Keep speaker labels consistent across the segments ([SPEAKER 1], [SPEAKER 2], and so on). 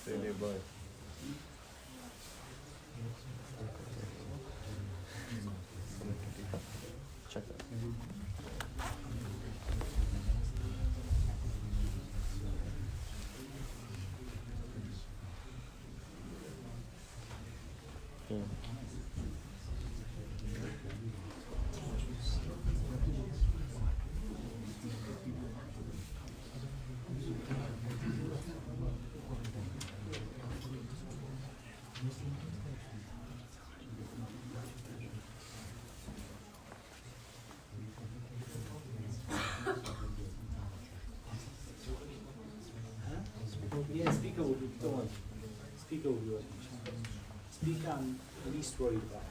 [SPEAKER 1] Stay nearby. Check that. Yeah.
[SPEAKER 2] Yeah, speaker will be done. Speaker will be working. Speaker I'm the least worried about.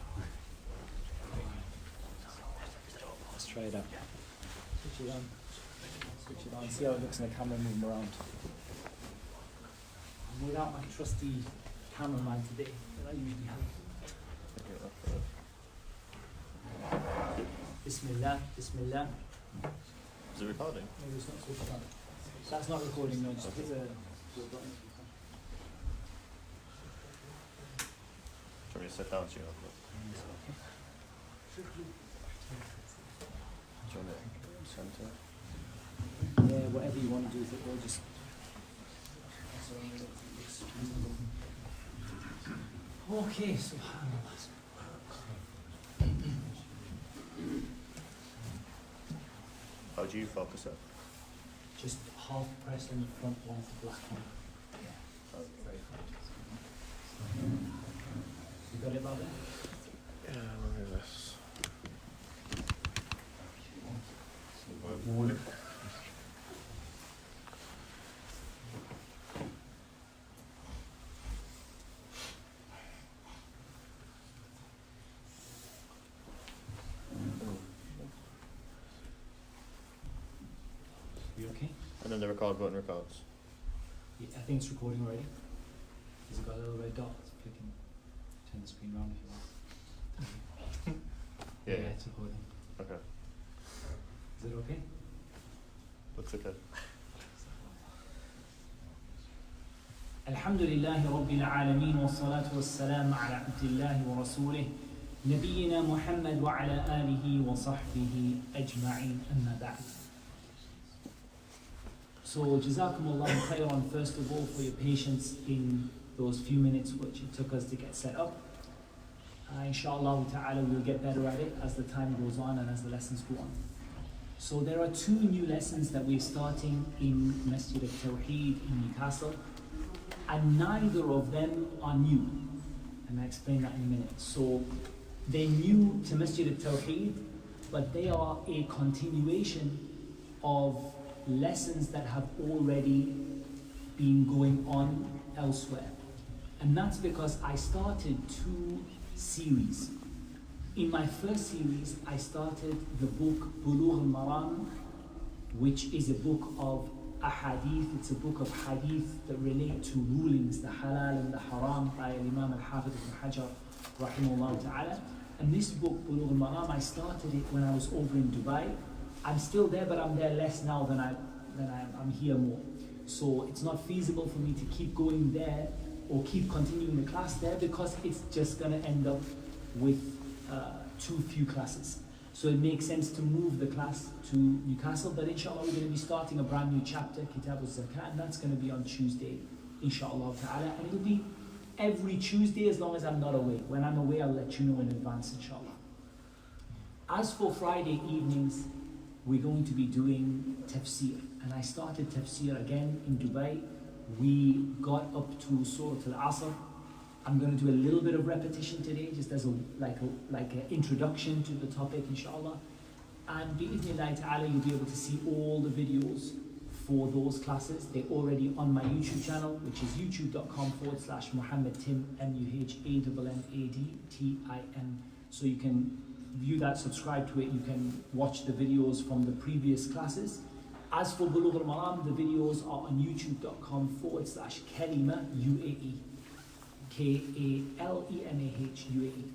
[SPEAKER 2] Let's try it out. Switch it on. Switch it on. See how it looks in the camera moving around. I'm without my trusty cameraman today that I usually have. Bismillah, Bismillah.
[SPEAKER 1] Is it recording?
[SPEAKER 2] Maybe it's not switched on. That's not recording, no, just hit the button.
[SPEAKER 1] Should we sit down, you know? Do you want to center?
[SPEAKER 2] Yeah, whatever you want to do with it, we'll just. Okay, subhanallah.
[SPEAKER 1] How do you focus it?
[SPEAKER 2] Just half press on the front one of the black one. Yeah.
[SPEAKER 1] Oh.
[SPEAKER 2] Very fine. You got it, Bobby?
[SPEAKER 1] Yeah, look at this.
[SPEAKER 2] You okay?
[SPEAKER 1] And then the record button records.
[SPEAKER 2] Yeah, I think it's recording already. Has it got a little red dot? It's flicking. Turn the screen around if you want.
[SPEAKER 1] Yeah, yeah.
[SPEAKER 2] It's recording.
[SPEAKER 1] Okay.
[SPEAKER 2] Is it okay?
[SPEAKER 1] Looks okay.
[SPEAKER 2] الحمد لله رب العالمين والصلاة والسلام على عبد الله ورسوله نبينا محمد وعلى آله وصحبه أجمعين أما بعد. So Jazakumullah khairan first of all for your patience in those few minutes which it took us to get set up. Inshallah ta'ala we'll get better at it as the time goes on and as the lessons go on. So there are two new lessons that we're starting in Masjid al-Tawheed in Newcastle, and neither of them are new, and I'll explain that in a minute. So they're new to Masjid al-Tawheed, but they are a continuation of lessons that have already been going on elsewhere. And that's because I started two series. In my first series, I started the book Bulugh al-Maram, which is a book of ahadith. It's a book of hadith that relate to rulings, the halal and the haram, by Imam al-Hafidh ibn Hajar rahimahullah ta'ala. And this book, Bulugh al-Maram, I started it when I was over in Dubai. I'm still there, but I'm there less now than I'm here more. So it's not feasible for me to keep going there or keep continuing the class there, because it's just going to end up with too few classes. So it makes sense to move the class to Newcastle, but inshallah we're going to be starting a brand new chapter, Kitab al-Zakat, and that's going to be on Tuesday, inshallah ta'ala. And it'll be every Tuesday as long as I'm not away. When I'm away, I'll let you know in advance, inshallah. As for Friday evenings, we're going to be doing Tafseer. And I started Tafseer again in Dubai. We got up to Surah al-Asr. I'm going to do a little bit of repetition today, just as like an introduction to the topic, inshallah. And bi'idhnillahi ta'ala, you'll be able to see all the videos for those classes. They're already on my YouTube channel, which is youtube.com/MuhammadTim, MuhammadTim. So you can view that, subscribe to it. You can watch the videos from the previous classes. As for Bulugh al-Maram, the videos are on youtube.com/Kalima UAE. KALEMAH UAE.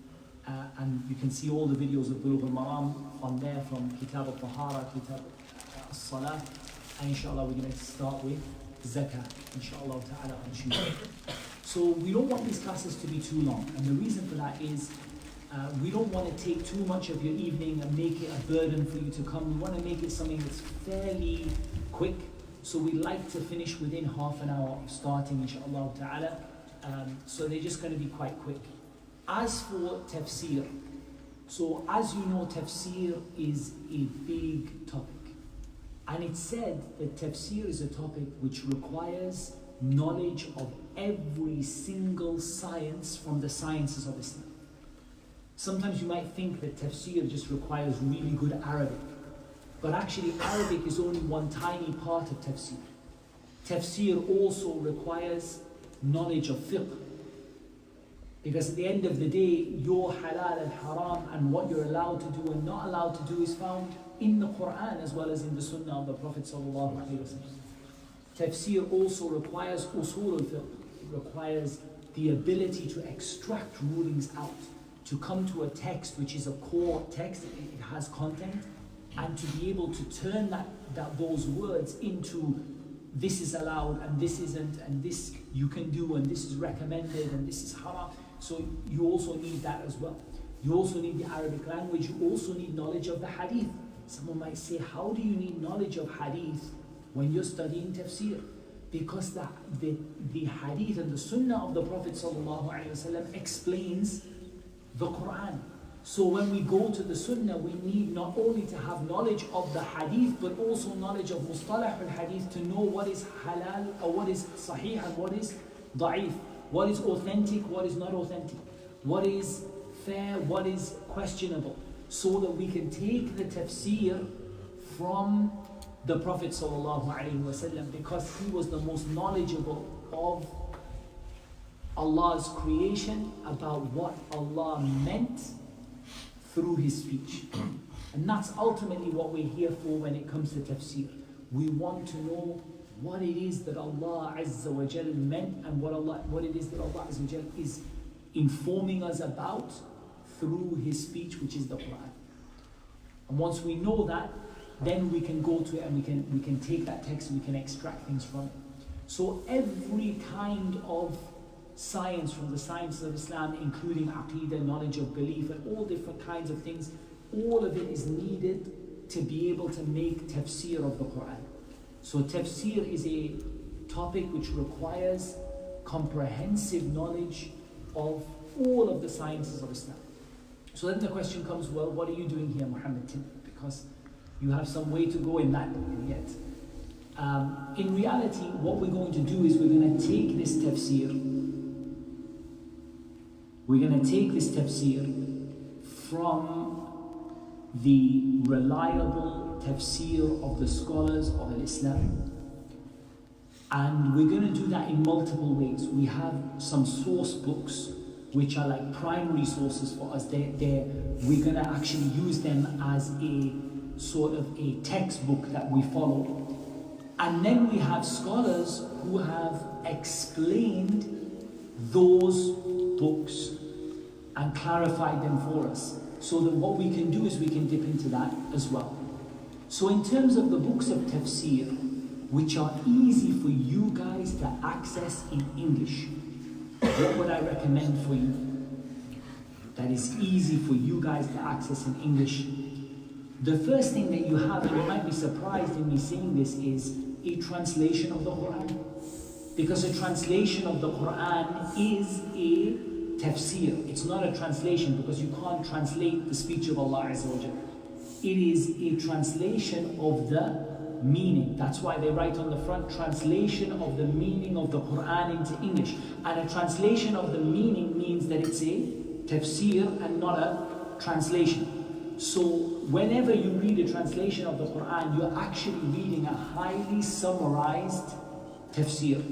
[SPEAKER 2] And you can see all the videos of Bulugh al-Maram on there, from Kitab al-Tahara, Kitab al-Salah. And inshallah we're going to start with zakat, inshallah ta'ala, on Tuesday. So we don't want these classes to be too long, and the reason for that is we don't want to take too much of your evening and make it a burden for you to come. We want to make it something that's fairly quick. So we like to finish within half an hour of starting, inshallah ta'ala. So they're just going to be quite quick. As for tafseer, so as you know, tafseer is a big topic. And it's said that tafseer is a topic which requires knowledge of every single science from the sciences of Islam. Sometimes you might think that tafseer just requires really good Arabic. But actually Arabic is only one tiny part of tafseer. Tafseer also requires knowledge of fiqh. Because at the end of the day, your halal and haram and what you're allowed to do and not allowed to do is found in the Quran as well as in the Sunnah of the Prophet sallallahu alaihi wasallam. Tafseer also requires usul al-fiqh. It requires the ability to extract rulings out, to come to a text which is a core text, it has content, and to be able to turn those words into this is allowed and this isn't, and this you can do and this is recommended and this is haram. So you also need that as well. You also need the Arabic language. You also need knowledge of the hadith. Someone might say, how do you need knowledge of hadith when you're studying tafsir? Because the hadith and the sunnah of the Prophet ﷺ explains the Quran. So when we go to the sunnah, we need not only to have knowledge of the hadith, but also knowledge of mustalah al-hadith to know what is halal or what is sahih and what is da'if. What is authentic, what is not authentic. What is fair, what is questionable. So that we can take the tafsir from the Prophet ﷺ, because he was the most knowledgeable of Allah's creation about what Allah meant through his speech. And that's ultimately what we're here for when it comes to tafsir. We want to know what it is that Allah Azza wa Jal meant and what it is that Allah Azza wa Jal is informing us about through his speech, which is the Quran. And once we know that, then we can go to it and we can take that text and we can extract things from it. So every kind of science from the sciences of Islam, including aqeedah, knowledge of belief, and all different kinds of things, all of it is needed to be able to make tafsir of the Quran. So tafsir is a topic which requires comprehensive knowledge of all of the sciences of Islam. So then the question comes, well, what are you doing here, Muhammad Tim? Because you have some way to go in that yet. In reality, what we're going to do is we're going to take this tafsir. We're going to take this tafsir from the reliable tafsir of the scholars of Islam, and we're going to do that in multiple ways. We have some source books which are like primary sources for us. We're going to actually use them as a sort of a textbook that we follow, and then we have scholars who have explained those books and clarified them for us, so that what we can do is we can dip into that as well. So in terms of the books of tafsir, which are easy for you guys to access in English, what would I recommend for you that is easy for you guys to access in English? The first thing that you have, and you might be surprised in me saying this, is a translation of the Quran. Because a translation of the Quran is a tafsir. It's not a translation because you can't translate the speech of Allah Azza wa Jalla. It is a translation of the meaning. That's why they write on the front, translation of the meaning of the Quran into English. And a translation of the meaning means that it's a tafsir and not a translation. So whenever you read a translation of the Quran, you're actually reading a highly summarized tafsir,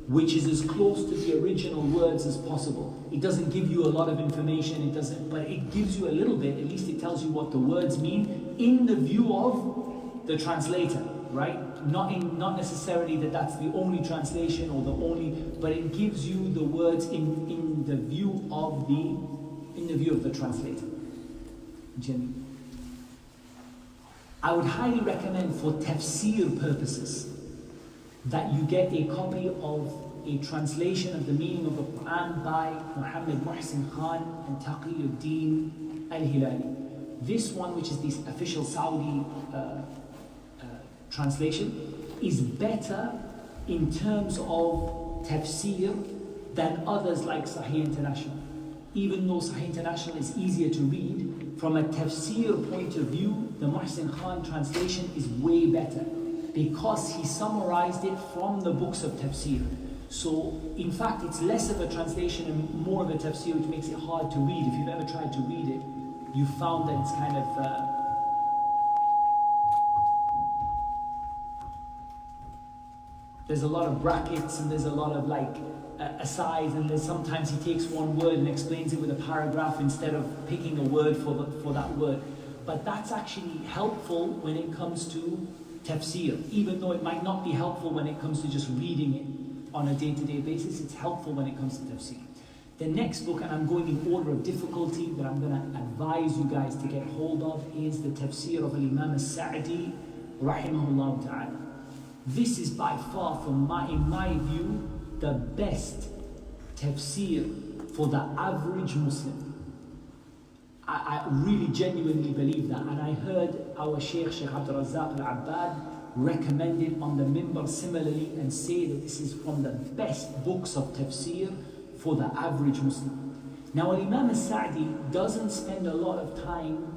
[SPEAKER 2] which is as close to the original words as possible. It doesn't give you a lot of information, but it gives you a little bit. At least it tells you what the words mean in the view of the translator, right? Not necessarily that that's the only translation or the only, but it gives you the words in the view of the translator. Jimmy, I would highly recommend for tafsir purposes that you get a copy of a translation of the meaning of the Quran by Muhammad Muhsin Khan and Taqiyuddin al-Hilali. This one, which is the official Saudi translation, is better in terms of tafsir than others like Sahih International. Even though Sahih International is easier to read, from a tafsir point of view, the Muhsin Khan translation is way better because he summarized it from the books of tafsir. So, in fact, it's less of a translation and more of a tafsir, which makes it hard to read. If you've ever tried to read it, you found that it's kind of there's a lot of brackets and there's a lot of like asides, and there's sometimes he takes one word and explains it with a paragraph instead of picking a word for that word. But that's actually helpful when it comes to tafsir, even though it might not be helpful when it comes to just reading it on a day-to-day basis. It's helpful when it comes to tafsir. The next book, and I'm going in order of difficulty, that I'm going to advise you guys to get hold of, is the Tafsir of Imam al-Sa'di, rahimahullah ta'ala. This is by far, in my view, the best tafsir for the average Muslim. I really genuinely believe that, and I heard our Sheikh Abdul Razzaq al-Abbad recommend it on the minbar similarly and say that this is one of the best books of tafsir for the average Muslim. Now, Imam al-Sa'di doesn't spend a lot of time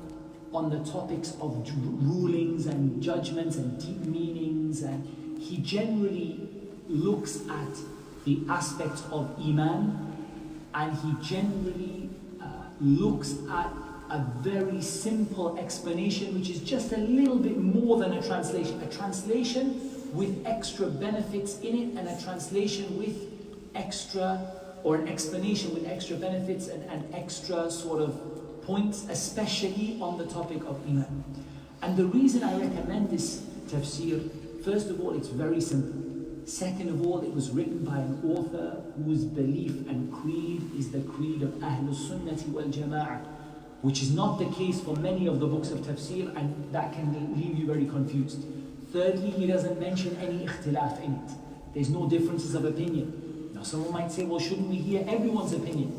[SPEAKER 2] on the topics of rulings and judgments and deep meanings, and he generally looks at the aspects of Iman, and he generally looks at a very simple explanation, which is just a little bit more than a translation with extra benefits in it, and a translation with extra, or an explanation with extra benefits and extra sort of points, especially on the topic of Iman. And the reason I recommend this tafsir, first of all, it's very simple. Second of all, it was written by an author whose belief and creed is the creed of Ahlul Sunnati wal Jama'ah, which is not the case for many of the books of tafsir, and that can leave you very confused. Thirdly, he doesn't mention any ikhtilaf in it. There's no differences of opinion. Now, someone might say, well, shouldn't we hear everyone's opinion?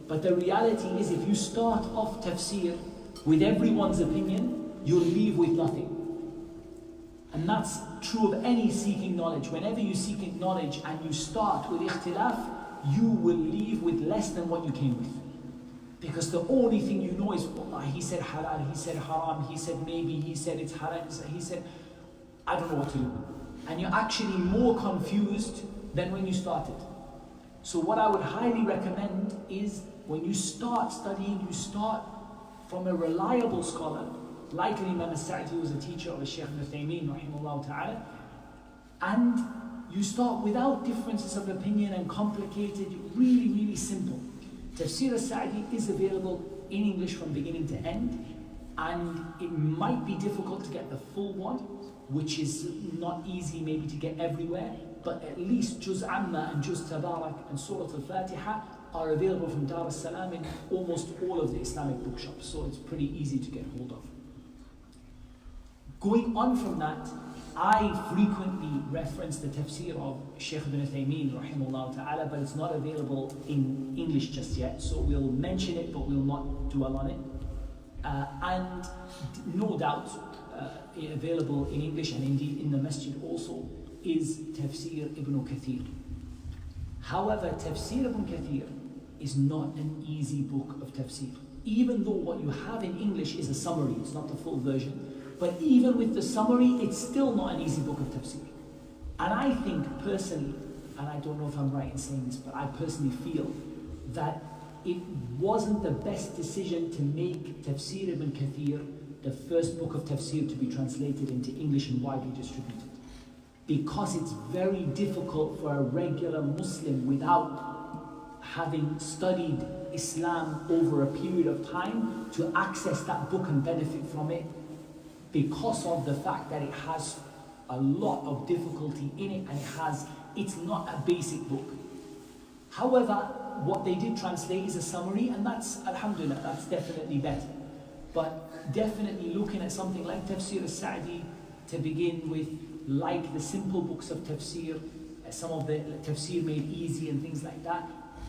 [SPEAKER 2] But the reality is, if you start off tafsir with everyone's opinion, you'll leave with nothing. And that's true of any seeking knowledge. Whenever you seek knowledge and you start with ikhtilaf, you will leave with less than what you came with. Because the only thing you know is, wallah, he said halal, he said haram, he said maybe, he said it's halal, he said, I don't know what to do. And you're actually more confused than when you started. So what I would highly recommend is, when you start studying, you start from a reliable scholar, like Imam al-Sa'di, who was a teacher of Shaykh Ibn Uthaymeen, rahimahullah ta'ala, and you start without differences of opinion and complicated, really, really simple. Tafsir al-Sa'di is available in English from beginning to end, and it might be difficult to get the full one, which is not easy maybe to get everywhere, but at least Juz Amma and Juz Tabarak and Surah al-Fatiha are available from Dar al-Salam in almost all of the Islamic bookshops, so it's pretty easy to get hold of. Going on from that, I frequently reference the tafsir of Shaykh Ibn Uthaymeen, rahimahullah ta'ala, but it's not available in English just yet, so we'll mention it, but we'll not dwell on it. And no doubt, available in English, and indeed in the masjid also, is Tafsir Ibn Kathir. However, Tafsir Ibn Kathir is not an easy book of tafsir. Even though what you have in English is a summary, it's not the full version, but even with the summary, it's still not an easy book of tafsir. And I think personally, and I don't know if I'm right in saying this, but I personally feel that it wasn't the best decision to make Tafsir Ibn Kathir the first book of tafsir to be translated into English and widely distributed. Because it's very difficult for a regular Muslim, without having studied Islam over a period of time, to access that book and benefit from it, because of the fact that it has a lot of difficulty in it, and it's not a basic book. However, what they did translate is a summary, and that's, alhamdulillah, that's definitely better. But definitely looking at something like Tafsir al-Sa'di to begin with, like the simple books of tafsir, some of the tafsir made easy and things like that,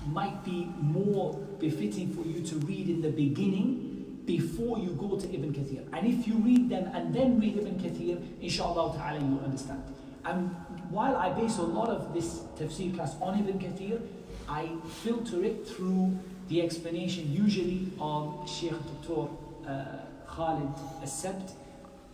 [SPEAKER 2] might be more befitting for you to read in the beginning before you go to Ibn Kathir. And if you read them and then read Ibn Kathir, inshallah ta'ala you understand. And while I base a lot of this tafsir class on Ibn Kathir, I filter it through the explanation usually of Sheikh Dr. Khalid As-Sabt,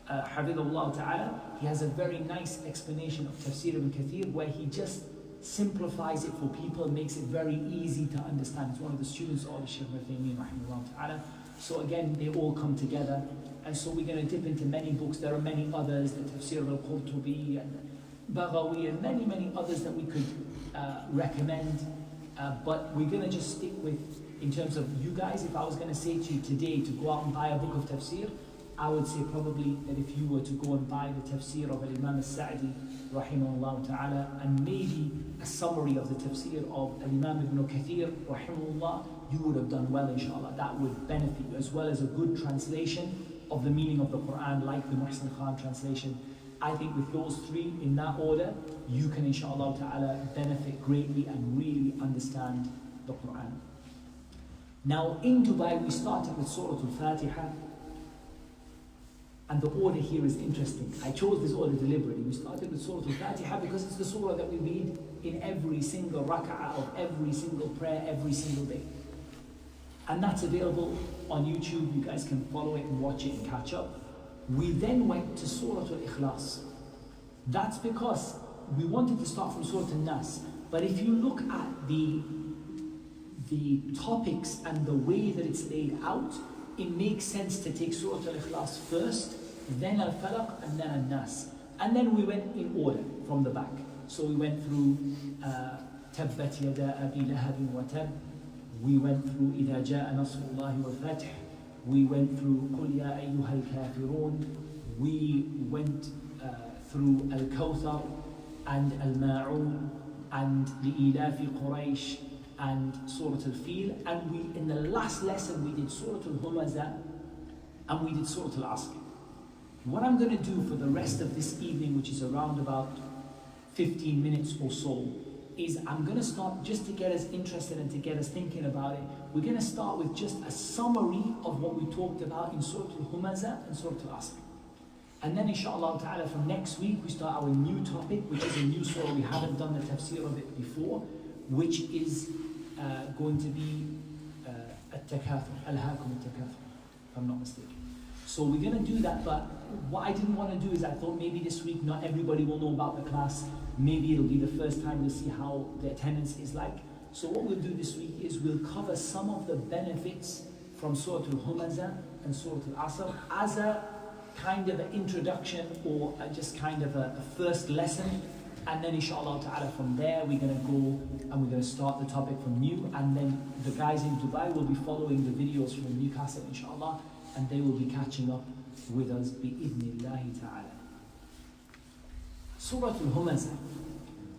[SPEAKER 2] Hafidhullah ta'ala. He has a very nice explanation of Tafsir Ibn Kathir where he just simplifies it for people, makes it very easy to understand. It's one of the students of Shaykh Uthaymeen rahimahullah ta'ala. So again, they all come together. And so we're going to dip into many books. There are many others, the Tafsir al-Qurtubi and Baghawi and many others that we could recommend. But we're going to just stick with, in terms of you guys, if I was going to say to you today to go out and buy a book of Tafsir, I would say probably that if you were to go and buy the Tafsir of Imam al-Sa'di rahimahullah ta'ala, and maybe a summary of the Tafsir of Imam Ibn Kathir rahimahullah, you would have done well inshallah. That would benefit you, as well as a good translation of the meaning of the Quran, like the Muhsin Khan translation. I think with those three in that order, you can inshallah ta'ala benefit greatly and really understand the Quran. Now in Dubai we started with Surah Al-Fatiha, and the order here is interesting. I chose this order deliberately. We started with Surah Al-Fatiha because it's the surah that we read in every single rak'ah of every single prayer, every single day. And that's available on YouTube. You guys can follow it and watch it and catch up. We then went to Surah Al-Ikhlas. That's because we wanted to start from Surah An-Nas. But if you look at the topics and the way that it's laid out, it makes sense to take Surah Al-Ikhlas first, then Al-Falaq, and then An-Nas. And then we went in order from the back. So we went through Tabbat Yada Abi Lahabin wa Tab. We went through إِذَا جَاءَ نَصْرُ اللَّهِ وَالْفَتْحِ. We went through قُلْ يَا أَيُّهَا الْكَافِرُونَ. We went through Al-Kawthar and Al-Ma'un and لِإِيلَافِ قُرَيْشِ and Surah Al-Fil, and we, in the last lesson, we did Surah Al-Humaza and we did Surah Al-Asr. What I'm going to do for the rest of this evening, which is around about 15 minutes or so, is I'm going to start, just to get us interested and to get us thinking about it, we're going to start with just a summary of what we talked about in Surah Al-Humaza and Surah Al-Asr. And then inshallah ta'ala from next week we start our new topic, which is a new surah. We haven't done the tafsir of it before, which is going to be At-Takathur, Alhaakum At-Takathur, if I'm not mistaken. So we're going to do that, but what I didn't want to do is I thought maybe this week not everybody will know about the class. Maybe it'll be the first time we'll see how the attendance is like. So what we'll do this week is we'll cover some of the benefits from Surah Al-Humaza and Surah Al-Asr as a kind of an introduction or just kind of a first lesson. And then inshallah ta'ala from there we're going to go and we're going to start the topic from new, and then the guys in Dubai will be following the videos from Newcastle inshallah, and they will be catching up with us bi'idhnillahi ta'ala. Surah Al-Humaza.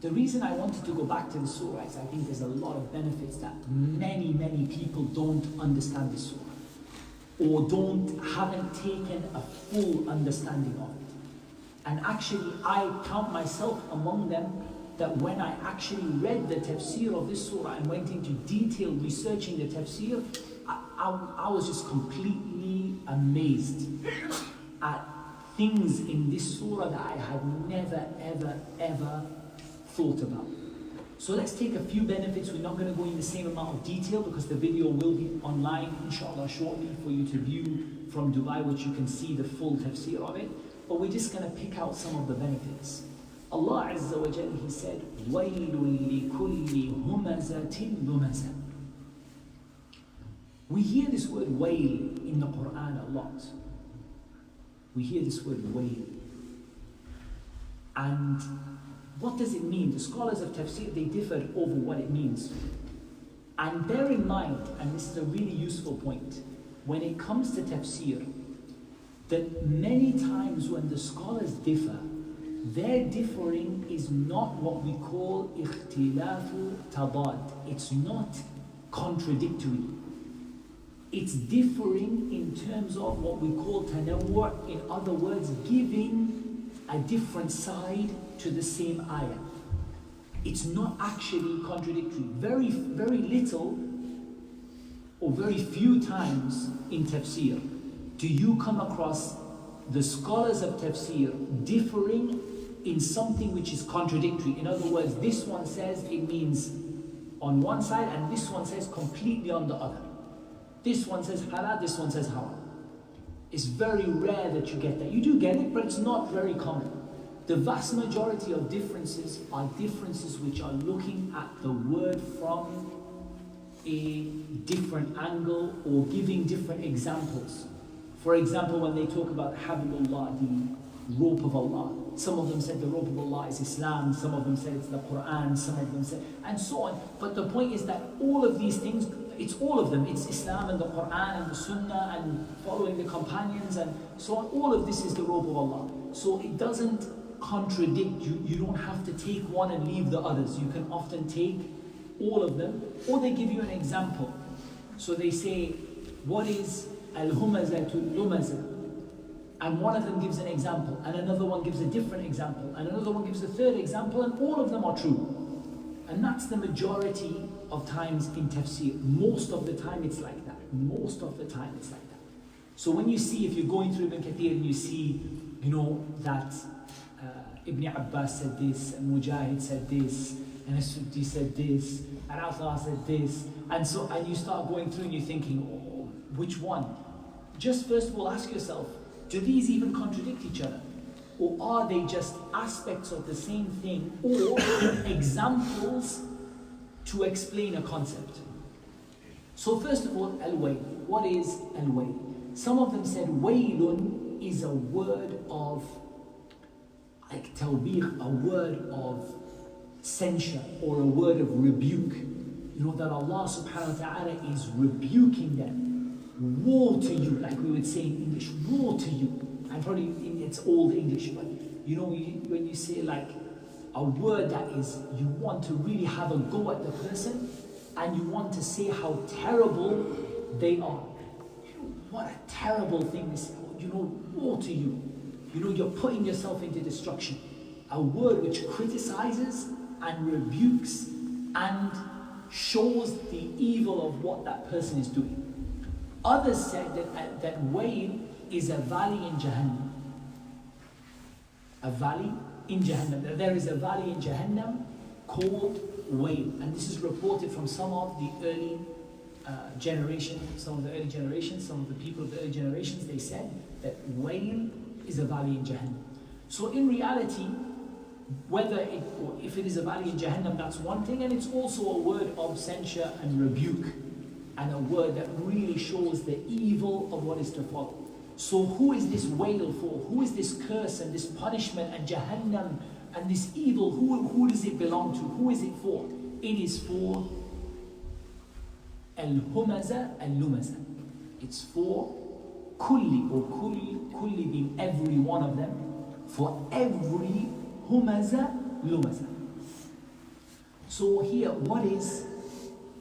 [SPEAKER 2] The reason I wanted to go back to the surah is I think there's a lot of benefits that many people don't understand this surah, or haven't taken a full understanding of it. And actually, I count myself among them, that when I actually read the tafsir of this surah and went into detail researching the tafsir, I was just completely amazed at things in this surah that I had never, ever thought about. So let's take a few benefits. We're not going to go in the same amount of detail because the video will be online, inshallah, shortly for you to view from Dubai, which you can see the full tafsir of it. But we're just going to pick out some of the benefits. Allah Azza wa Jalla, He said, وَيْلٌ لِكُلِّ هُمَزَةٍ لُمَزَةٍ. We hear this word wail in the Quran a lot. We hear this word wail. And what does it mean? The scholars of tafsir, they differed over what it means. And bear in mind, and this is a really useful point, when it comes to tafsir, that many times when the scholars differ, their differing is not what we call ikhtilafu tadad. It's not contradictory. It's differing in terms of what we call tanawwu', in other words, giving a different side to the same ayah. It's not actually contradictory. Very, very little or very few times in tafsir do you come across the scholars of tafsir differing in something which is contradictory. In other words, this one says it means on one side and this one says completely on the other. This one says halal, this one says haram. It's very rare that you get that. You do get it, but it's not very common. The vast majority of differences are differences which are looking at the word from a different angle or giving different examples. For example, when they talk about hablullah, the rope of Allah, some of them said the rope of Allah is Islam, some of them said it's the Quran, some of them said, and so on. But the point is that all of these things, it's all of them. It's Islam and the Quran and the Sunnah and following the companions and so on. All of this is the rope of Allah. So it doesn't contradict you. You don't have to take one and leave the others. You can often take all of them, or they give you an example. So they say, what is al-humazatul lumaza? And one of them gives an example, and another one gives a different example, and another one gives a third example, and all of them are true. And that's the majority of times in tafsir. Most of the time it's like that. Most of the time it's like that. So when you see, if you're going through Ibn Kathir and you see, that Ibn Abbas said this, and Mujahid said this, and As-Suddi said this, and Atha said this, and you start going through and you're thinking, oh, which one? Just first of all ask yourself, do these even contradict each other? Or are they just aspects of the same thing, or examples to explain a concept? So first of all, al-Wail. What is al-Wail? Some of them said Wailun is a word of, like tawbih, a word of censure or a word of rebuke. That Allah subhanahu wa ta'ala is rebuking them. Woe to you, like we would say in English, woe to you. And probably it's old English, but when you say like a word that is, you want to really have a go at the person and you want to say how terrible they are. What a terrible thing to say. Woe to you. You're putting yourself into destruction. A word which criticizes and rebukes and shows the evil of what that person is doing. Others said that Wail is a valley in Jahannam. A valley in Jahannam. There is a valley in Jahannam called Wail. And this is reported from some of the early generations, some of the people of the early generations. They said that Wail is a valley in Jahannam. So in reality, if it is a valley in Jahannam, that's one thing, and it's also a word of censure and rebuke, and a word that really shows the evil of what is to follow. So who is this wail for? Who is this curse and this punishment and Jahannam and this evil? Who does it belong to? Who is it for? It is for al-humaza al-lumaza. It's for kulli, or kulli being every one of them, for every humaza lumaza. So here, what is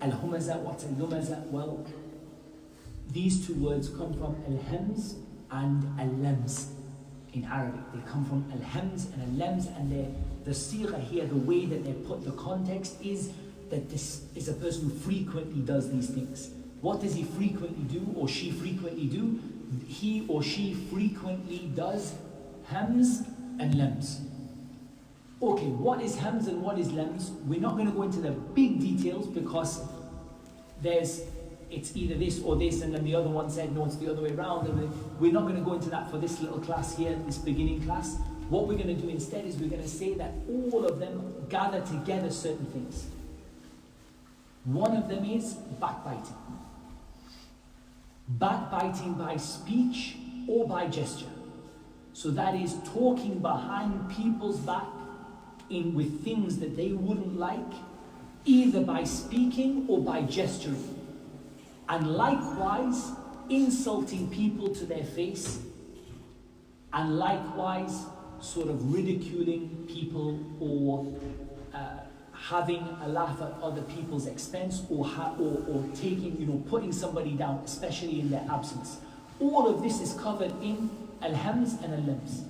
[SPEAKER 2] al-humaza? What's al-lumaza? Well, these two words come from al-hams and al-lams in Arabic. They come from al-hams and al-lams, and the sigha here, the way that they put the context is that this is a person who frequently does these things. What does he frequently do, or she frequently do? He or she frequently does hams and lams. Okay, what is hams and what is lams? We're not going to go into the big details because it's either this or this, and then the other one said no, it's the other way around. And we're not going to go into that for this little class here, this beginning class. What we're going to do instead is we're going to say that all of them gather together certain things. One of them is backbiting. Backbiting by speech or by gesture. So that is talking behind people's back with things that they wouldn't like, either by speaking or by gesturing. And likewise, insulting people to their face, and likewise, sort of ridiculing people or having a laugh at other people's expense, or taking, putting somebody down, especially in their absence. All of this is covered in al-hams and al-lams.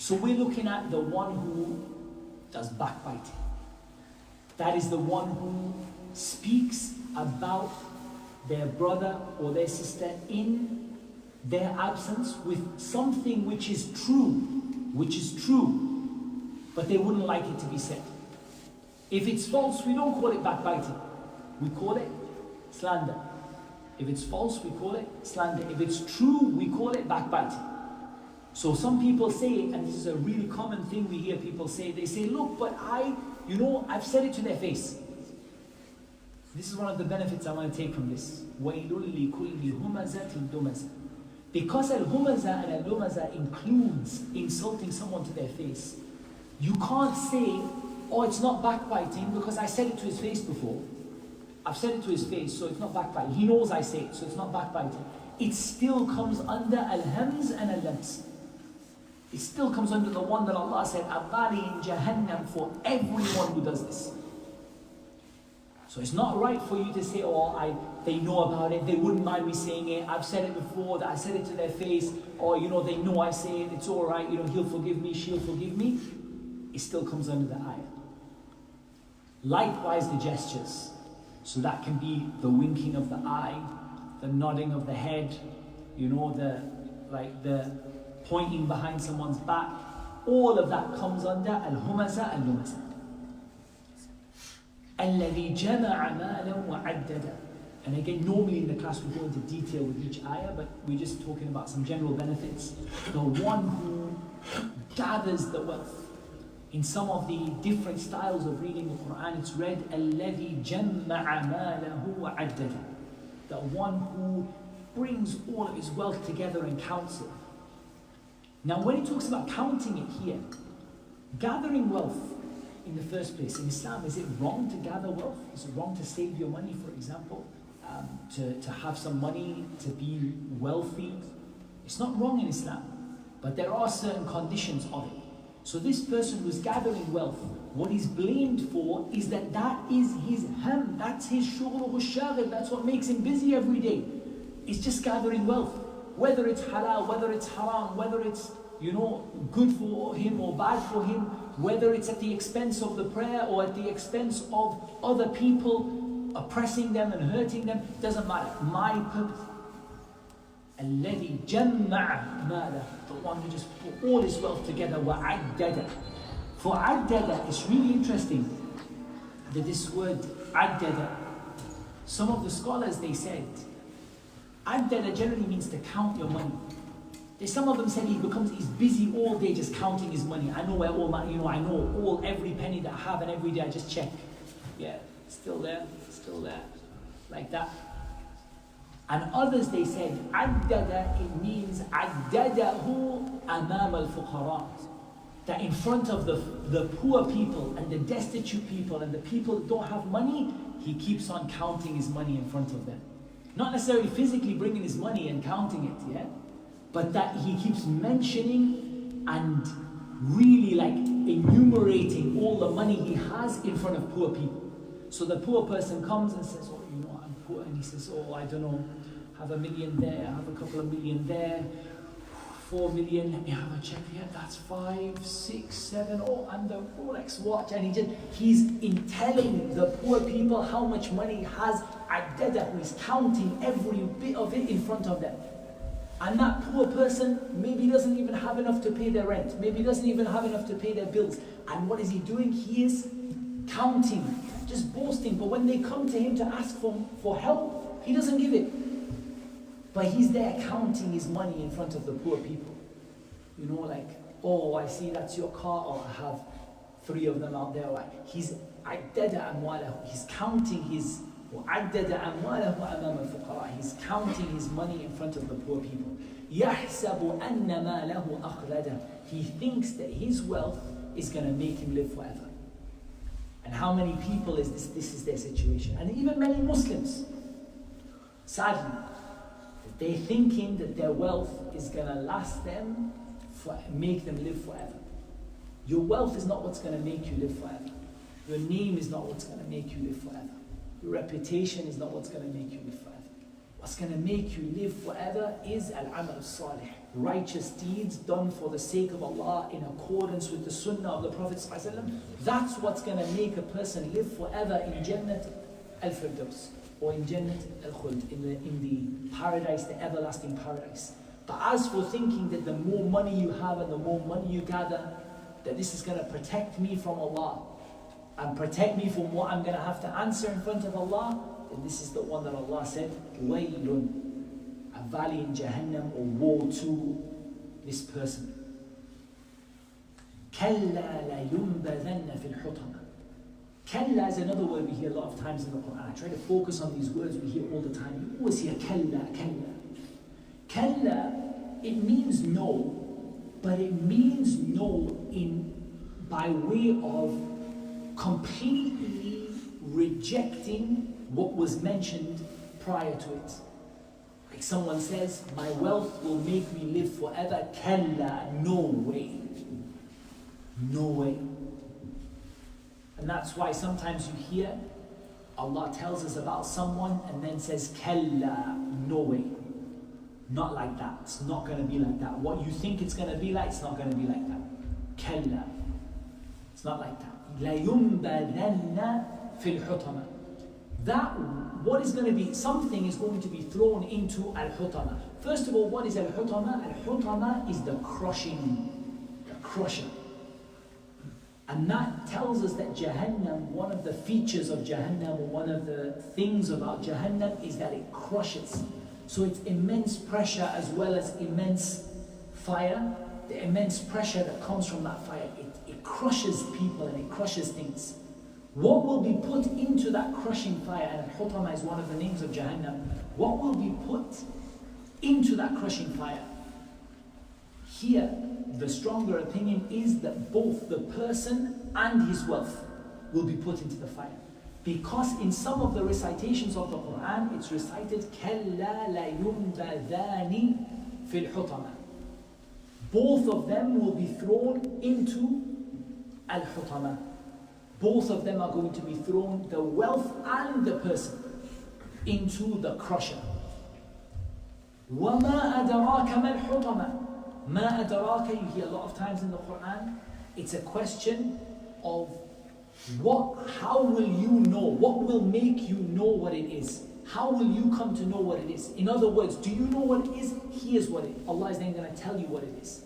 [SPEAKER 2] So we're looking at the one who does backbiting. That is the one who speaks about their brother or their sister in their absence with something which is true, but they wouldn't like it to be said. If it's false, we don't call it backbiting. We call it slander. If it's false, we call it slander. If it's true, we call it backbiting. So some people say, and this is a really common thing we hear people say, they say, look, but I've said it to their face. This is one of the benefits I want to take from this. وَيْلٌ لِكُلِّ هُمَزَةٍ لُمَزَةٍ. Because al-humaza and al-lumaza includes insulting someone to their face, you can't say, oh, it's not backbiting because I said it to his face before. I've said it to his face, so it's not backbiting. He knows I say it, so it's not backbiting. It still comes under al-hams and al-lams. It still comes under the one that Allah said, Abari in Jahannam for everyone who does this. So it's not right for you to say, oh, they know about it, they wouldn't mind me saying it, I've said it before, I said it to their face, or they know I say it, it's all right, he'll forgive me, she'll forgive me. It still comes under the ayah. Likewise the gestures. So that can be the winking of the eye, the nodding of the head, the pointing behind someone's back. All of that comes under al-humaza al-lumaza. الَّذِي جَمَعَ مَالًا وَعَدَّدَ. And again, normally in the class we go into detail with each ayah, but we're just talking about some general benefits. The one who gathers the wealth. In some of the different styles of reading the Quran, it's read الَّذِي جَمَّعَ مَالَهُ وَعَدَّدَ. The one who brings all of his wealth together and counts it. Now when he talks about counting it here, gathering wealth in the first place, in Islam, is it wrong to gather wealth? Is it wrong to save your money, for example? To have some money, to be wealthy? It's not wrong in Islam, but there are certain conditions of it. So this person who's gathering wealth, what he's blamed for is that is his ham, that's his shughluhu shaghil, that's what makes him busy every day. It's just gathering wealth. Whether it's halal, whether it's haram, whether it's good for him or bad for him, whether it's at the expense of the prayer or at the expense of other people, oppressing them and hurting them, doesn't matter. My purpose. الَّذِي جَمَّعَ مَالَهُ. The one who just put all his wealth together. وَعَدَّدَ. For عَدَّدَ, it's really interesting that this word عَدَّدَ, some of the scholars, they said, عَدَّدَ generally means to count your money. Some of them said he's busy all day just counting his money. I know where all my, I know every penny that I have, and every day I just check. Yeah, still there, like that. And others, they said, عَدَّدَ, it means عَدَّدَهُ أَمَامَ الْفُقَرَاءِ. That in front of the poor people and the destitute people and the people that don't have money, he keeps on counting his money in front of them. Not necessarily physically bringing his money and counting it, yeah? But that he keeps mentioning and really enumerating all the money he has in front of poor people. So the poor person comes and says, oh, I'm poor. And he says, oh, I don't know, have $1 million there, have a couple of million there, 4 million, let me have a check here, that's 5, 6, 7, oh, and the Rolex watch. And he's in telling the poor people how much money he has. He's counting every bit of it in front of them. And that poor person maybe doesn't even have enough to pay their rent, maybe doesn't even have enough to pay their bills. And what is he doing? He is counting, just boasting. But when they come to him to ask for help, he doesn't give it. But he's there counting his money in front of the poor people. Oh, I see that's your car, or I have 3 of them out there. He's counting his وَعَدَّدَ أَمْوَالَهُ أَمَامَ الْفُقَرَاءِ. He's counting his money in front of the poor people. يَحْسَبُ أَنَّ مَالَهُ أَخْلَدَهُ. He thinks that his wealth is going to make him live forever. And how many people is this is their situation? And even many Muslims, sadly, they're thinking that their wealth is going to last them, make them live forever. Your wealth is not what's going to make you live forever. Your name is not what's going to make you live forever. Your reputation is not what's going to make you live forever. What's going to make you live forever is al-amal salih, righteous deeds done for the sake of Allah in accordance with the sunnah of the Prophet ﷺ. That's what's going to make a person live forever in Jannat al-Firdaus, or in Jannat al-Khuld, in the paradise, the everlasting paradise. But as for thinking that the more money you have and the more money you gather, that this is going to protect me from Allah and protect me from what I'm going to have to answer in front of Allah, then this is the one that Allah said, Wailun, a valley in Jahannam, or woe to this person. Kalla la yumbadhanna fil hutama. Kalla is another word we hear a lot of times in the Quran. I try to focus on these words we hear all the time. You always hear kalla, kalla. Kalla, it means no, but it means no by way of completely rejecting what was mentioned prior to it. Like someone says, my wealth will make me live forever. Kalla, no way. No way. And that's why sometimes you hear Allah tells us about someone and then says, Kalla, no way. Not like that. It's not going to be like that. What you think it's going to be like, it's not going to be like that. Kalla. It's not like that. La yumbadhanna fil hutama. That, what is going to be, something is going to be thrown into al-hutama. First of all, what is al-hutama? Al-hutama is the crusher. And that tells us that Jahannam, one of the features of Jahannam, or one of the things about Jahannam, is that it crushes. So it's immense pressure as well as immense fire. The immense pressure that comes from that fire, it crushes people and it crushes things. What will be put into that crushing fire, and al-hutama is one of the names of Jahannam, what will be put into that crushing fire? Here, the stronger opinion is that both the person and his wealth will be put into the fire. Because in some of the recitations of the Quran, it's recited, كَلَّا لَيُنْبَذَانِ فِي الْحُطَمَةِ. Both of them will be thrown into al-hutama. Both of them are going to be thrown, the wealth and the person, into the crusher. وَمَا أَدَرَاكَ مَا الْحُطَمَةِ. مَا أَدَرَاكَ, you hear a lot of times in the Quran, it's a question of how will you know? What will make you know what it is? How will you come to know what it is? In other words, do you know what it is? Here's what it is. Allah is then going to tell you what it is.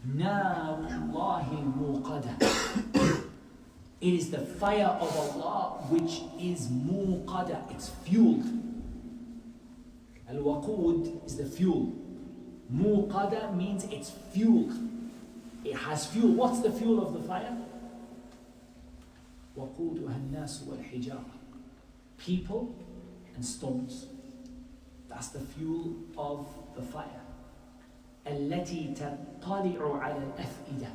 [SPEAKER 2] نَارُ اللَّهِ الْمُوقَدَةِ. It is the fire of Allah which is muqada, it's fueled. Al-waqud is the fuel. Muqada means it's fueled. It has fuel. What's the fuel of the fire? وَقُودُهَا النَّاسُ وَالْحِجَارَةِ. People and stones. That's the fuel of the fire. الَّتِي تَطَّلِعُ عَلَى الْأَفْئِدَةِ.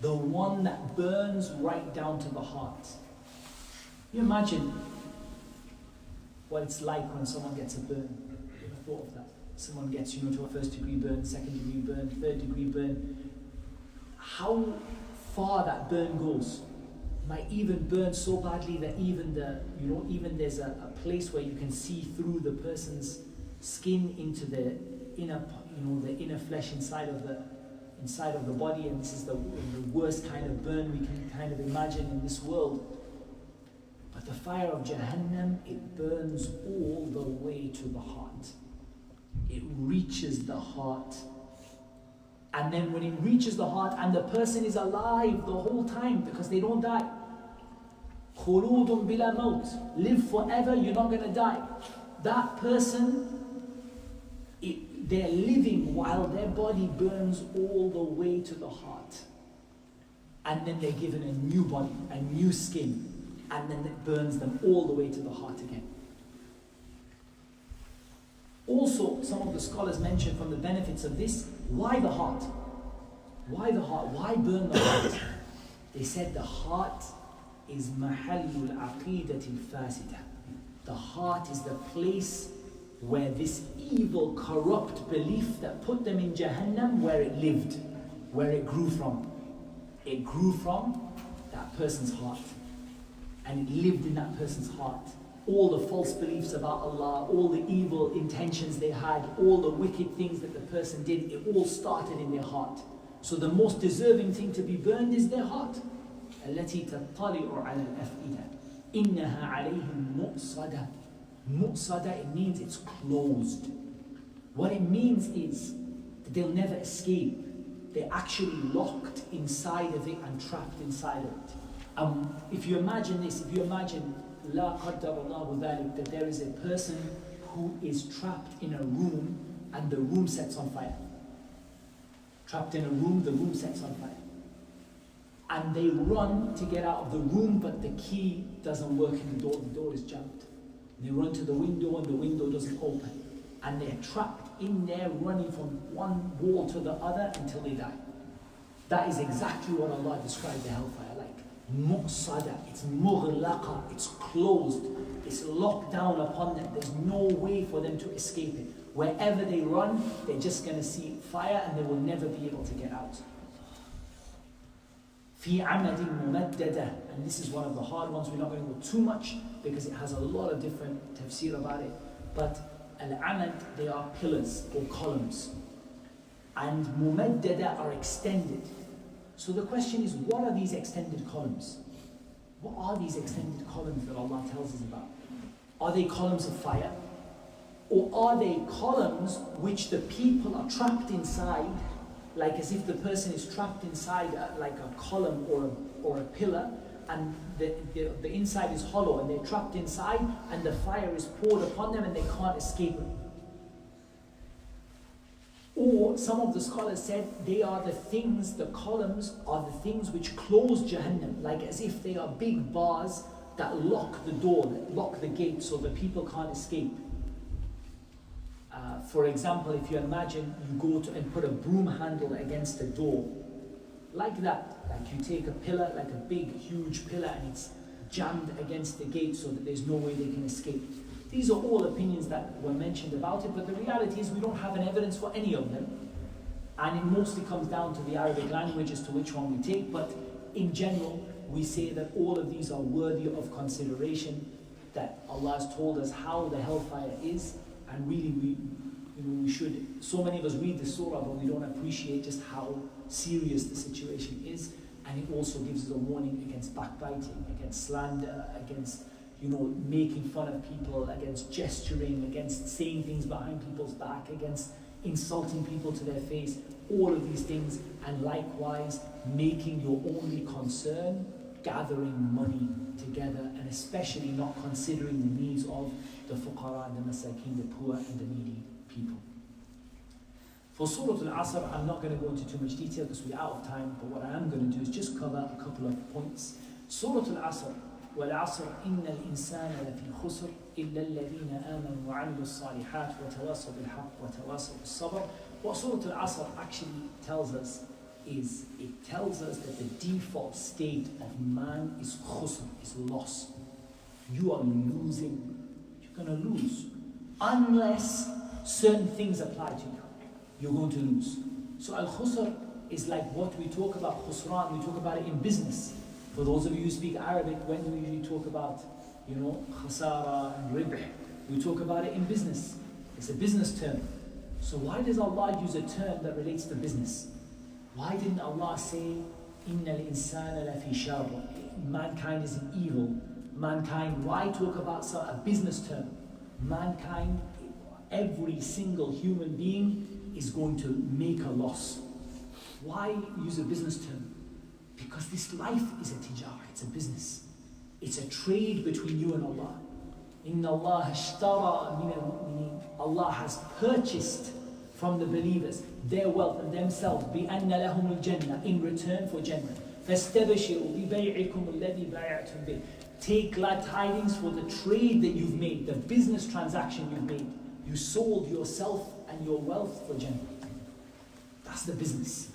[SPEAKER 2] The one that burns right down to the heart. You imagine what it's like when someone gets a burn. You ever thought of that? Someone gets, to a first degree burn, second degree burn, third degree burn. How far that burn goes. Might even burn so badly that even there's a place where you can see through the person's skin into the inner flesh inside of the body, and this is the worst kind of burn we can kind of imagine in this world. But the fire of Jahannam, it burns all the way to the heart. It reaches the heart. And then when it reaches the heart and the person is alive the whole time because they don't die. خُلُودٌ بِلَا مَوْتٍ. Live forever, you're not going to die. That person, they're living while their body burns all the way to the heart. And then they're given a new body, a new skin. And then it burns them all the way to the heart again. Also, some of the scholars mention from the benefits of this, why the heart? Why the heart? Why burn the heart? They said the heart is mahallul aqidatil fasida. The heart is the place where this evil, corrupt belief that put them in Jahannam, where it lived, where it grew from. It grew from that person's heart. And it lived in that person's heart. all the false beliefs about Allah, all the evil intentions they had, all the wicked things that the person did, it all started in their heart. So the most deserving thing to be burned is their heart. التي تطلع على الأفئدة إنها عليهم مؤصدة. مؤصدة, it means it's closed. What it means is that they'll never escape. They're actually locked inside of it and trapped inside of it. If you imagine this, if you imagine لا قدر الله ذلك, that there is a person who is trapped in a room and the room sets on fire. Trapped in a room, the room sets on fire. And they run to get out of the room, but the key doesn't work in the door is jammed. They run to the window and the window doesn't open. And they're trapped in there, running from one wall to the other until they die. That is exactly what Allah described the hellfire like. Mu'sada, it's mughlaqa, it's closed, it's locked down upon them. There's no way for them to escape it. Wherever they run, they're just going to see fire and they will never be able to get out. في عمد ممددة, and this is one of the hard ones. We're not going to go too much because it has a lot of different tafsir about it. But al-amad, they are pillars or columns, and mumaddada are extended. So the question is, what are these extended columns? What are these extended columns that Allah tells us about? Are they columns of fire? Or are they columns which the people are trapped inside, like as if the person is trapped inside like a column or a pillar, and the inside is hollow and they're trapped inside and the fire is poured upon them and they can't escape it? Or some of the scholars said they are the things, the columns are the things which close Jahannam, like as if they are big bars that lock the door, that lock the gate so the people can't escape. For example, if you imagine you go to and put a broom handle against a door, like that, like you take a pillar, like a big, huge pillar, and it's jammed against the gate so that there's no way they can escape. These are all opinions that were mentioned about it, but the reality is we don't have an evidence for any of them. And it mostly comes down to the Arabic language as to which one we take, but in general, we say that all of these are worthy of consideration, that Allah has told us how the hellfire is, and really we should, so many of us read the surah, but we don't appreciate just how serious the situation is. And it also gives us a warning against backbiting, against slander, against making fun of people, against gesturing, against saying things behind people's back, against insulting people to their face, all of these things. And likewise, making your only concern gathering money together, and especially not considering the needs of the fuqara and the masakin, the poor and the needy people. For Surah Al-Asr, I'm not going to go into too much detail because we're out of time, but what I am going to do is just cover a couple of points. Surah Al-Asr, وَالْعَصْرِ إِنَّ الْإِنسَانَ لَفِي خُسْرٍ إِلَّا الَّذِينَ آمَنُوا وَعَمِلُوا الصَّالِحَاتِ وَتَوَاصَوْا بِالْحَقِّ وَتَوَاصَوْا بِالصَّبْرِ. What Surah Al-Asr actually tells us is, it tells us that the default state of man is khusr, is loss. You are losing. You're going to lose. Unless certain things apply to you, you're going to lose. So al-khusr is like what we talk about, khusran, we talk about it in business. For those of you who speak Arabic, when we usually talk about, khasara and ribh, we talk about it in business. It's a business term. So why does Allah use a term that relates to business? Why didn't Allah say, إِنَّ الْإِنسَانَ لَفِي شَرٍ? Mankind is evil. Mankind, why talk about a business term? Mankind, every single human being is going to make a loss. Why use a business term? Because this life is a tijara, it's a business. It's a trade between you and Allah. Inna Allah ashtara min al-mu'minin. Allah has purchased from the believers their wealth and themselves بِأَنَّ لَهُمُ الْجَنَّةِ, in return for Jannah. فَاسْتَبْشِرُوا بِبَيْعِكُمُ الَّذِي بَيْعْتُمْ بِهِ. Take glad tidings for the trade that you've made, the business transaction you've made. You sold yourself and your wealth for Jannah. That's the business.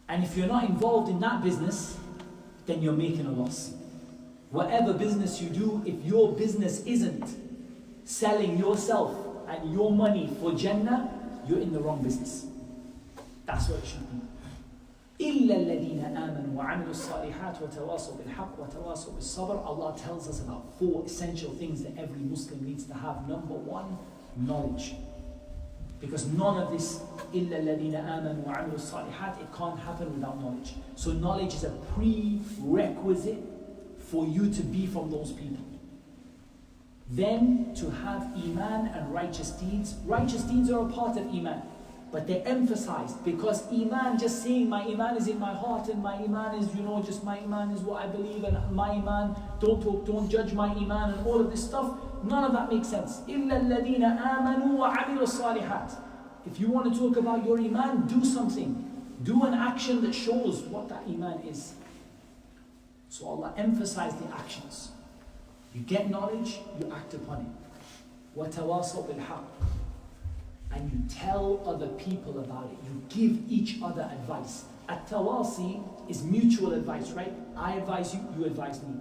[SPEAKER 2] And if you're not involved in that business, then you're making a loss. Whatever business you do, if your business isn't selling yourself and your money for Jannah, you're in the wrong business. That's what it should be. إِلَّا الَّذِينَ آمَنُوا وَعَمِلُوا الصَّالِحَاتِ وَتَوَاصَوْا بِالْحَقِّ وَتَوَاصَوْا بِالصَّبْرِ. Allah tells us about 4 essential things that every Muslim needs to have. Number 1, knowledge. Because none of this, إِلَّا الَّذِينَ آمَنُوا وَعَمِلُوا الصَّالِحَاتِ, it can't happen without knowledge. So knowledge is a prerequisite for you to be from those people. Then to have Iman and righteous deeds. Righteous deeds are a part of Iman, but they're emphasized because Iman, just saying my Iman is in my heart and my Iman is, just my Iman is what I believe and my Iman, don't judge my Iman and all of this stuff, none of that makes sense. إِلَّا الَّذِينَ آمَنُوا وَعَمِلُوا الصَّالِحَاتِ. If you want to talk about your Iman, do something. Do an action that shows what that Iman is. So Allah emphasized the actions. You get knowledge, you act upon it. وَتَوَاصَوْا بِالْحَقِّ. And you tell other people about it. You give each other advice. At-tawasi is mutual advice, right? I advise you, you advise me.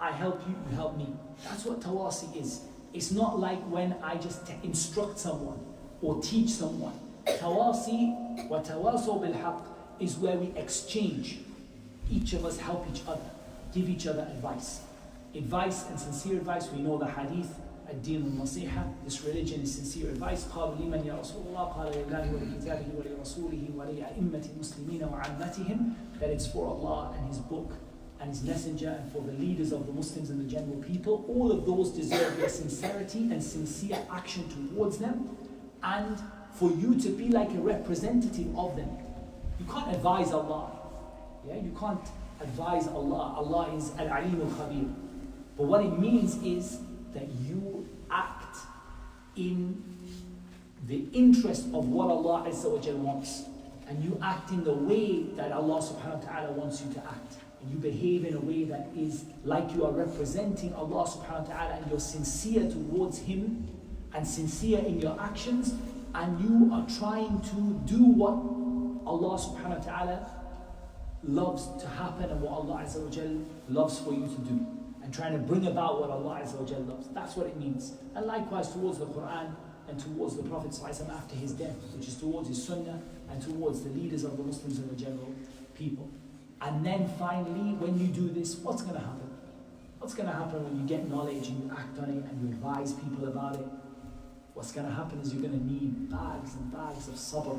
[SPEAKER 2] I help you, you help me. That's what tawasi is. It's not like when I just instruct someone or teach someone. Tawasi, وَتَوَاصَوْا بِالْحَقِّ, is where we exchange. Each of us help each other, give each other advice. Advice and sincere advice, we know the hadith, الدين النصيحة, this religion is sincere advice. قالوا لمن يا رسول الله قال لله ولكتابه ولرسوله ولأئمة المسلمين وعامتهم, that it's for Allah and His book and His messenger and for the leaders of the Muslims and the general people. All of those deserve your sincerity and sincere action towards them, and for you to be like a representative of them. You can't advise Allah. You can't advise Allah. Allah is Al-Alim Al-Khabir. But what it means is that you act in the interest of what Allah Azza wa Jal wants. And you act in the way that Allah Subhanahu wa Ta'ala wants you to act. And you behave in a way that is like you are representing Allah Subhanahu wa Ta'ala, and you're sincere towards Him and sincere in your actions, and you are trying to do what Allah Subhanahu wa Ta'ala loves to happen and what Allah Azza wa Jal loves for you to do, and trying to bring about what Allah Azza wa Jal loves. That's what it means. And likewise towards the Quran and towards the Prophet ﷺ after his death, which is towards his Sunnah and towards the leaders of the Muslims and the general people. And then finally, when you do this, what's going to happen? What's going to happen when you get knowledge and you act on it and you advise people about it? What's going to happen is you're going to need bags and bags of sabr.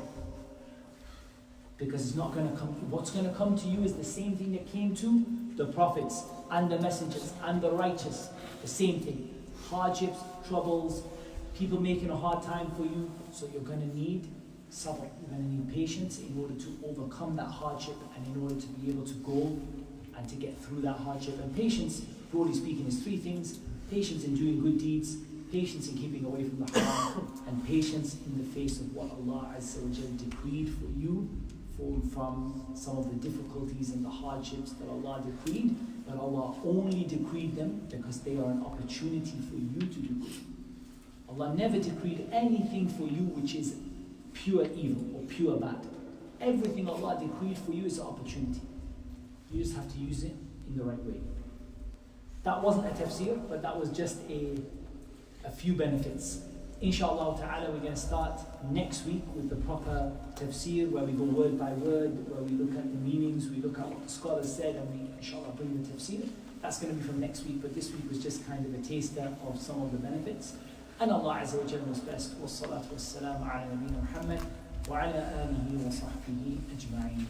[SPEAKER 2] Because it's not going to come. What's going to come to you is the same thing that came to the prophets and the messengers and the righteous. The same thing. Hardships, troubles, people making a hard time for you. So you're going to need sabr. You're going to need patience in order to overcome that hardship and in order to be able to go and to get through that hardship. And patience, broadly speaking, is 3 things. Patience in doing good deeds, patience in keeping away from the haram, and patience in the face of what Allah Azza wa Jal decreed for you from some of the difficulties and the hardships that Allah decreed, but Allah only decreed them because they are an opportunity for you to do good. Allah never decreed anything for you which is pure evil or pure bad. Everything Allah decreed for you is an opportunity. You just have to use it in the right way. That wasn't a tafsir, but that was just a few benefits. Inshallah ta'ala, we're going to start next week with the proper tafsir, where we go word by word, where we look at the meanings, we look at what the scholars said, and we inshallah bring the tafsir. That's going to be from next week, but this week was just kind of a taster of some of the benefits. And Allah Azza wa Jalla knows best. Wassalatu wassalamu ala nabiyyina Muhammad wa ala alihi wa sahbihi ajma'in.